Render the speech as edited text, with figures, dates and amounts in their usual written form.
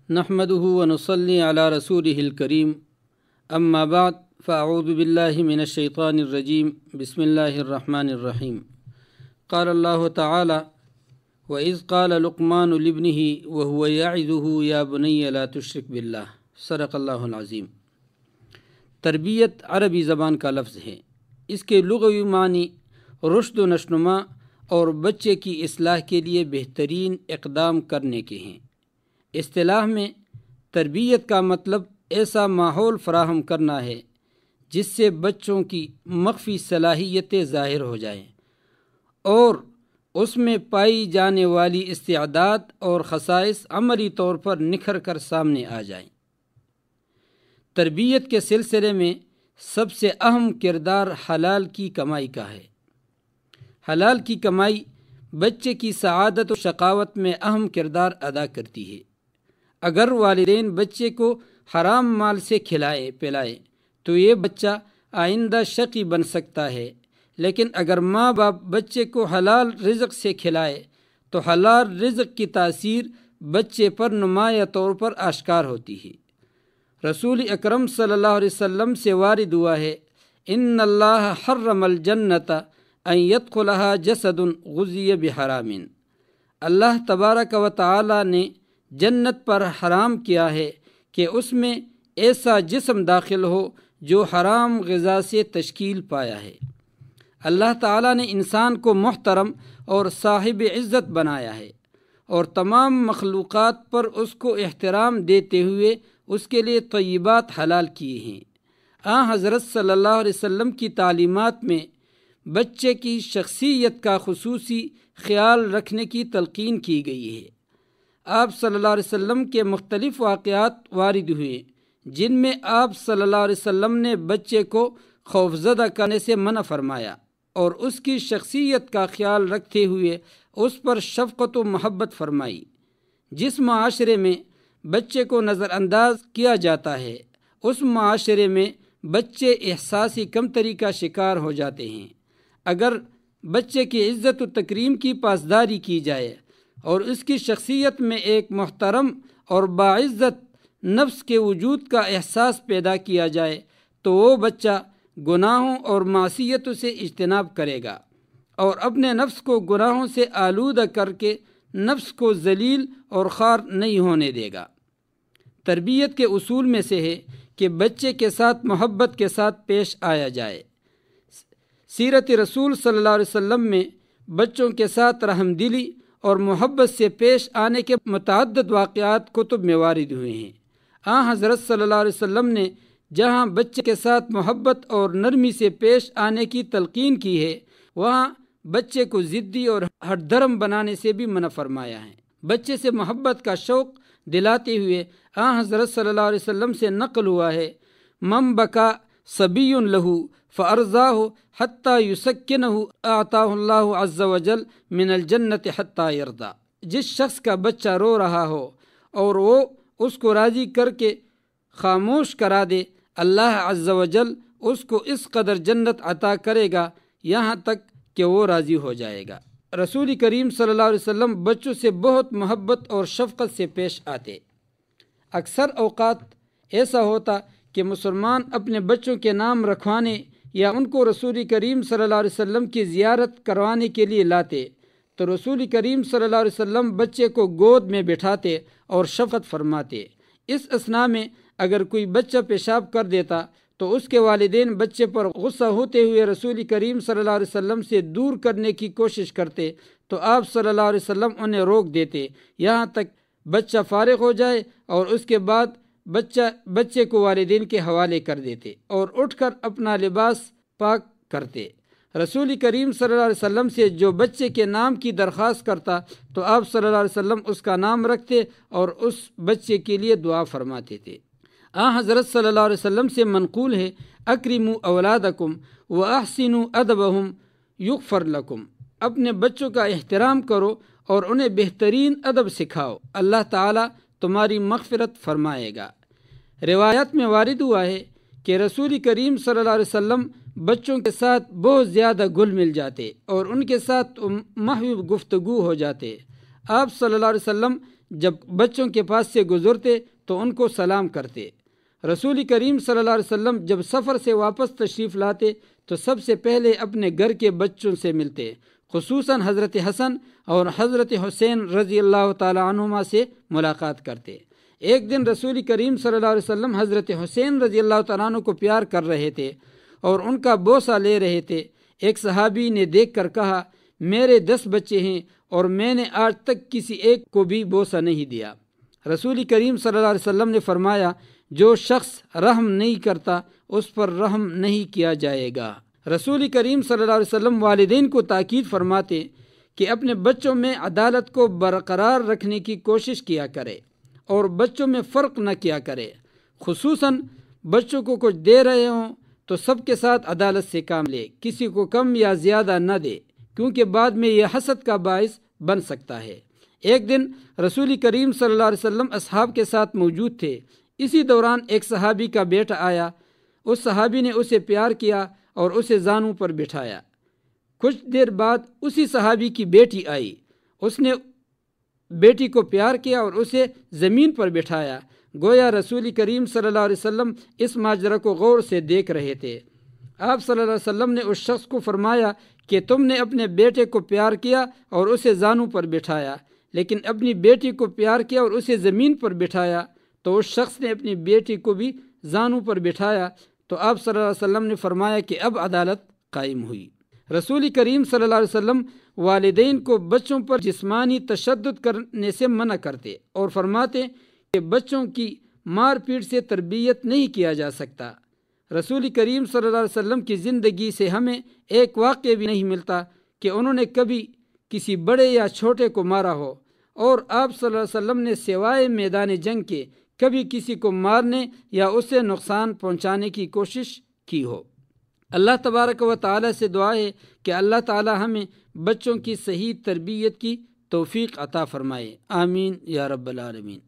نحمده ونصلي على رسوله الكريم اما بعد فاعوذ بالله من الشيطان الرجيم بسم الله الرحمن الرحيم قال الله تعالى وإذ قال لقمان لابنه وهو يعظه يا بني لا تشرك بالله صدق اللہ العظیم۔ تربیت عربی زبان کا لفظ ہے۔ اس کے لغوی معنی رشد و نشوما اور بچے کی اصلاح کے لیے بہترین اقدام کرنے کے ہیں۔ اصطلاح میں تربیت کا مطلب ایسا ماحول فراہم کرنا ہے جس سے بچوں کی مخفی صلاحیتیں ظاہر ہو جائیں اور اس میں پائی جانے والی استعداد اور خصائص عملی طور پر نکھر کر سامنے آ جائیں۔ تربیت کے سلسلے میں سب سے اہم کردار حلال کی کمائی کا ہے۔ حلال کی کمائی بچے کی سعادت و شقاوت میں اہم کردار ادا کرتی ہے۔ اگر والدین بچے کو حرام مال سے کھلائے پلائے تو یہ بچہ آئندہ شقی بن سکتا ہے، لیکن اگر ماں باپ بچے کو حلال رزق سے کھلائے تو حلال رزق کی تاثیر بچے پر نمایاں طور پر آشکار ہوتی ہے۔ رسول اکرم صلی اللہ علیہ وسلم سے وارد ہوا ہے ان اللہ حرم الجنت ان يدخلها جسد غذی بحرام۔ اللہ تبارک و تعالی نے جنت پر حرام کیا ہے کہ اس میں ایسا جسم داخل ہو جو حرام غذا سے تشکیل پایا ہے۔ اللہ تعالیٰ نے انسان کو محترم اور صاحب عزت بنایا ہے اور تمام مخلوقات پر اس کو احترام دیتے ہوئے اس کے لیے طیبات حلال کیے ہیں۔ حضرت صلی اللہ علیہ وسلم کی تعلیمات میں بچے کی شخصیت کا خصوصی خیال رکھنے کی تلقین کی گئی ہے۔ آپ صلی اللہ علیہ وسلم کے مختلف واقعات وارد ہوئے جن میں آپ صلی اللہ علیہ وسلم نے بچے کو خوفزدہ کرنے سے منع فرمایا اور اس کی شخصیت کا خیال رکھتے ہوئے اس پر شفقت و محبت فرمائی۔ جس معاشرے میں بچے کو نظر انداز کیا جاتا ہے اس معاشرے میں بچے احساسی کمتری کا شکار ہو جاتے ہیں۔ اگر بچے کی عزت و تکریم کی پاسداری کی جائے اور اس کی شخصیت میں ایک محترم اور باعزت نفس کے وجود کا احساس پیدا کیا جائے تو وہ بچہ گناہوں اور معصیتوں سے اجتناب کرے گا اور اپنے نفس کو گناہوں سے آلودہ کر کے نفس کو ذلیل اور خوار نہیں ہونے دے گا۔ تربیت کے اصول میں سے ہے کہ بچے کے ساتھ محبت کے ساتھ پیش آیا جائے۔ سیرت رسول صلی اللہ علیہ وسلم میں بچوں کے ساتھ رحم دلی اور محبت سے پیش آنے کے متعدد واقعات کتب میں وارد ہوئے ہیں۔ حضرت صلی اللہ علیہ وسلم نے جہاں بچے کے ساتھ محبت اور نرمی سے پیش آنے کی تلقین کی ہے وہاں بچے کو ضدی اور ہٹ دھرم بنانے سے بھی منع فرمایا ہے۔ بچے سے محبت کا شوق دلاتے ہوئے حضرت صلی اللہ علیہ وسلم سے نقل ہوا ہے من بکا صبی لہو فارضاہ حتی یسکنہ اعطاہ اللہ عز وجل من الجنت حتی یرضا۔ جس شخص کا بچہ رو رہا ہو اور وہ اس کو راضی کر کے خاموش کرا دے اللہ عز وجل اس کو اس قدر جنت عطا کرے گا یہاں تک کہ وہ راضی ہو جائے گا۔ رسول کریم صلی اللہ علیہ وسلم بچوں سے بہت محبت اور شفقت سے پیش آتے۔ اکثر اوقات ایسا ہوتا کہ مسلمان اپنے بچوں کے نام رکھوانے یا ان کو رسول کریم صلی اللہ علیہ وسلم کی زیارت کروانے کے لیے لاتے تو رسول کریم صلی اللہ علیہ وسلم بچے کو گود میں بٹھاتے اور شفقت فرماتے۔ اس اثناء میں اگر کوئی بچہ پیشاب کر دیتا تو اس کے والدین بچے پر غصہ ہوتے ہوئے رسول کریم صلی اللہ علیہ وسلم سے دور کرنے کی کوشش کرتے تو آپ صلی اللہ علیہ وسلم انہیں روک دیتے یہاں تک بچہ فارغ ہو جائے اور اس کے بعد بچے کو والدین کے حوالے کر دیتے اور اٹھ کر اپنا لباس پاک کرتے۔ رسول کریم صلی اللہ علیہ وسلم سے جو بچے کے نام کی درخواست کرتا تو آپ صلی اللہ علیہ وسلم اس کا نام رکھتے اور اس بچے کے لیے دعا فرماتے تھے۔ حضرت صلی اللہ علیہ وسلم سے منقول ہے اکرموا اولادکم واحسنوا ادبہم یغفر لکم۔ اپنے بچوں کا احترام کرو اور انہیں بہترین ادب سکھاؤ، اللہ تعالیٰ تمہاری مغفرت فرمائے گا۔ روایات میں وارد ہوا ہے کہ رسول کریم صلی اللہ علیہ وسلم بچوں کے ساتھ بہت زیادہ گل مل جاتے اور ان کے ساتھ محو گفتگو ہو جاتے۔ آپ صلی اللہ علیہ وسلم جب بچوں کے پاس سے گزرتے تو ان کو سلام کرتے۔ رسول کریم صلی اللہ علیہ وسلم جب سفر سے واپس تشریف لاتے تو سب سے پہلے اپنے گھر کے بچوں سے ملتے، خصوصاً حضرت حسن اور حضرت حسین رضی اللہ تعالی عنہما سے ملاقات کرتے۔ ایک دن رسول کریم صلی اللہ علیہ وسلم حضرت حسین رضی اللہ تعالیٰ عنہ کو پیار کر رہے تھے اور ان کا بوسہ لے رہے تھے۔ ایک صحابی نے دیکھ کر کہا، میرے 10 بچے ہیں اور میں نے آج تک کسی ایک کو بھی بوسہ نہیں دیا۔ رسول کریم صلی اللہ علیہ وسلم نے فرمایا، جو شخص رحم نہیں کرتا اس پر رحم نہیں کیا جائے گا۔ رسول کریم صلی اللہ علیہ وسلم والدین کو تاکید فرماتے کہ اپنے بچوں میں عدالت کو برقرار رکھنے کی کوشش کیا کرے اور بچوں میں فرق نہ کیا کرے، خصوصاً بچوں کو کچھ دے رہے ہوں تو سب کے ساتھ عدالت سے کام لے، کسی کو کم یا زیادہ نہ دے، کیونکہ بعد میں یہ حسد کا باعث بن سکتا ہے۔ ایک دن رسول کریم صلی اللہ علیہ وسلم اصحاب کے ساتھ موجود تھے۔ اسی دوران ایک صحابی کا بیٹا آیا۔ اس صحابی نے اسے پیار کیا اور اسے زانوں پر بٹھایا۔ کچھ دیر بعد اسی صحابی کی بیٹی آئی۔ اس نے بیٹی کو پیار کیا اور اسے زمین پر بٹھایا، گویا رسول کریم صلی اللہ علیہ وسلم اس ماجرا کو غور سے دیکھ رہے تھے۔ آپ صلی اللہ علیہ وسلم نے اس شخص کو فرمایا کہ تم نے اپنے بیٹے کو پیار کیا اور اسے زانوں پر بٹھایا، لیکن اپنی بیٹی کو پیار کیا اور اسے زمین پر بٹھایا۔ تو اس شخص نے اپنی بیٹی کو بھی زانوں پر بٹھایا، تو آپ صلی اللہ علیہ وسلم نے فرمایا کہ اب عدالت قائم ہوئی۔ رسول کریم صلی اللہ علیہ وسلم والدین کو بچوں پر جسمانی تشدد کرنے سے منع کرتے اور فرماتے کہ بچوں کی مار پیٹ سے تربیت نہیں کیا جا سکتا۔ رسول کریم صلی اللہ علیہ وسلم کی زندگی سے ہمیں ایک واقعہ بھی نہیں ملتا کہ انہوں نے کبھی کسی بڑے یا چھوٹے کو مارا ہو، اور آپ صلی اللہ علیہ وسلم نے سوائے میدان جنگ کے کبھی کسی کو مارنے یا اسے نقصان پہنچانے کی کوشش کی ہو۔ اللہ تبارک و تعالی سے دعا ہے کہ اللہ تعالی ہمیں بچوں کی صحیح تربیت کی توفیق عطا فرمائے، آمین یا رب العالمین۔